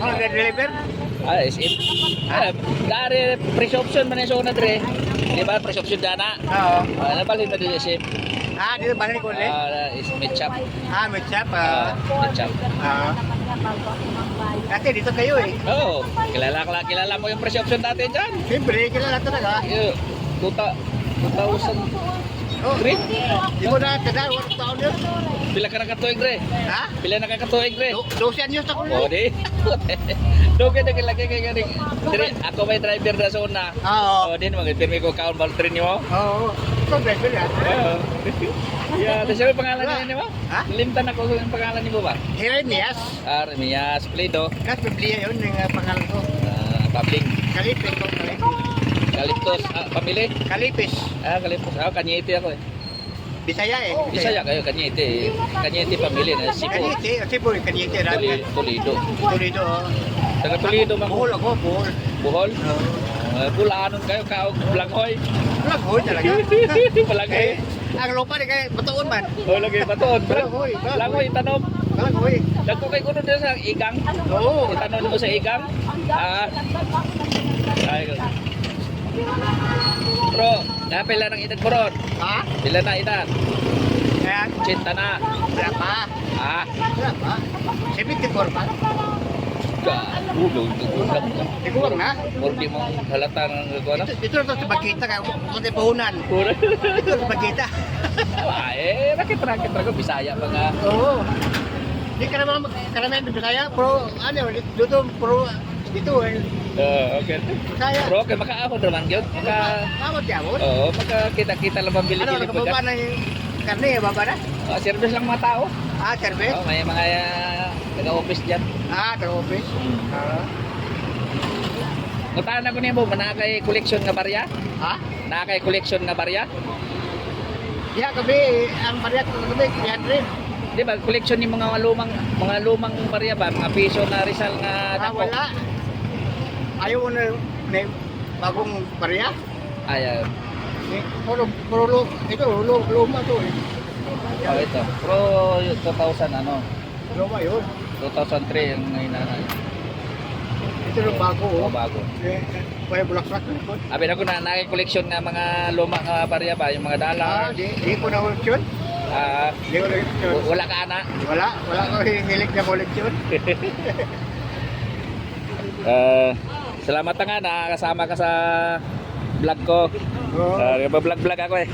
Oh, deliver? Ah, SM. Dari prescription man sa una dre. Di ba prescription dana? Oo. Nabalhin na din SM. Dito balik ko ulit? Is meat shop. Meat shop. Meat shop. Kasi dito kayo eh. Oo. Kilala mo yung prescription dati dyan. Siyempre, kilala talaga. 2000. Oh, Dre? di mo na tagal, walang taon yun. Pila ka nakatuig dre? Ha? Pila nakakatuig dre? 12 anyos ako Oh, yun. di. Doge na kilaki kay ganing. Dire ako may driver na sa una. Oo. Oh, din mag-permi ko kaon bal train mo. Oo. Ikaw driver yan. Oo. Yeah, kasi yung pangalan niya mo? Ha? Limtan ako yung pangalan niyo ba? Jeremias. Remias Plido. Kasi Biblia yun, yung pangalan ko. Pabling. Kalipis ko, kalipis. Kaliptos. Pamili? Kalipis. Kaliptos. Kanyete ako eh. Bisaya eh. Bisaya kayo, Kanyete. Kanyete pamili na Cebu. Kanyete, Cebu, Kanyete. Toledo. Toledo, oh. Taga Toledo man. Buhol ako, Buhol. Buhol? Oo. Bulanon kayo, kaog Blanghoy. Blanghoy talaga. Blanghoy. Ang lupa ni kay Batuon man. Oh, lagi Batuon. Blanghoy. Blanghoy, tanom. Blanghoy. Dagko kay kuno din sa igang. Oo. Itanon mo sa igang. Ay, bro, napila ng edad mo ron? Ha? Pila na edad? Ayan. Cinta na. Berapa? Berapa? 74 pa. Ulog. Ikuwang na. Murdi mo halata ng gano'n? Ito na sa Bagita kaya kunti pahunan. Pura. Ito sa Bagita. Rakit ko Bisaya mga. Oo. Di karamihan di Bisaya, pero ano, dito, pero dito eh. Okay. Bisaya. Bro, kay makaahon naman yun. Kamot yawon. Oo, makakita-kita lang pambili-bili Ano, nakababa na yung karne, baba na? Service lang mga tao. Service? May mga taga-office dyan. Taga-office. Nutahan ako niya mo, nakakay collection nga barya? Ha? Nakakay collection nga barya? Ya, kabi, ang barya ko kabi, 300. Di ba, collection ni mga lumang barya ba? Mga piso na Rizal nga dako? Wala. Ayaw mo na may bagong barya? Ayaw. Ito, luma to eh. Oh, ito. Pro 2000 ano? Luma yun. 2003 yung ngayon na. Ito yung bago oh. Bago. Kaya bulak-bulak na. Abi na ko na naki-collection nga mga luma nga barya ba, yung mga dollar. Di ko na koleksyon. Di ko na koleksyon. Wala ka ana? Wala ko hilig na koleksyon. Salamat nga nakakasama ka sa vlog ko. Vlog ako eh.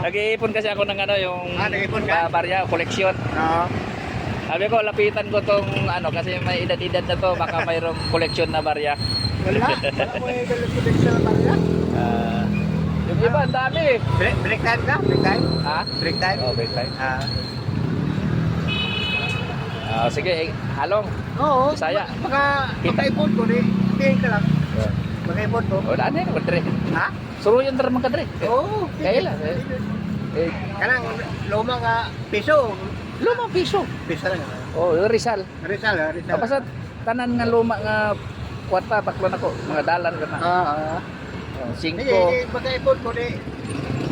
Nag-iipon kasi ako ng ano yung nag-iipon ka? Barya, koleksyon. Sabi ko, lapitan ko tong ano kasi may edad-edad na to, baka mayroong koleksyon na barya. Wala ko koleksyon na barya. Yung iba, ang dami. Break time ka? Break time? Ha? Break time? Oh, break time. Sige, halong. Oo. Bisaya. Makaipon ko rin. Tingin ka lang. Makaipon ko. O, daan yan, kadre. Ha? Suruyan naman kadre. Oo. Kaya lang. Kanang luma ka piso. Lumang piso. Piso lang. Oh, Rizal. Rizal. Kapasat, tanan nga luma nga kwarta, baklo na ko. Mga dalan ka na. 5. Makaipon ko rin.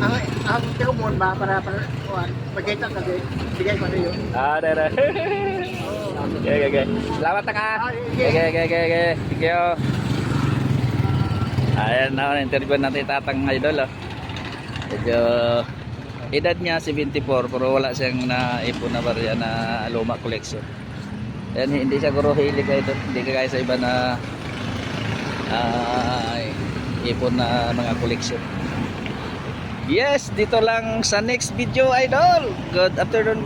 Ang tilumon ba para magkita kasi bigay ko na yun. Dara. Okay. Salamat nga. Okay. Thank you. Ayan na, interview natin Tatang Idol. Medyo edad niya 74 pero wala siyang naipon na barya na luma collection. Ayan, hindi siya guro hilig Idol. Hindi kagaya sa iba na ipon na mga collection. Yes, dito lang sa next video Idol. Good afternoon.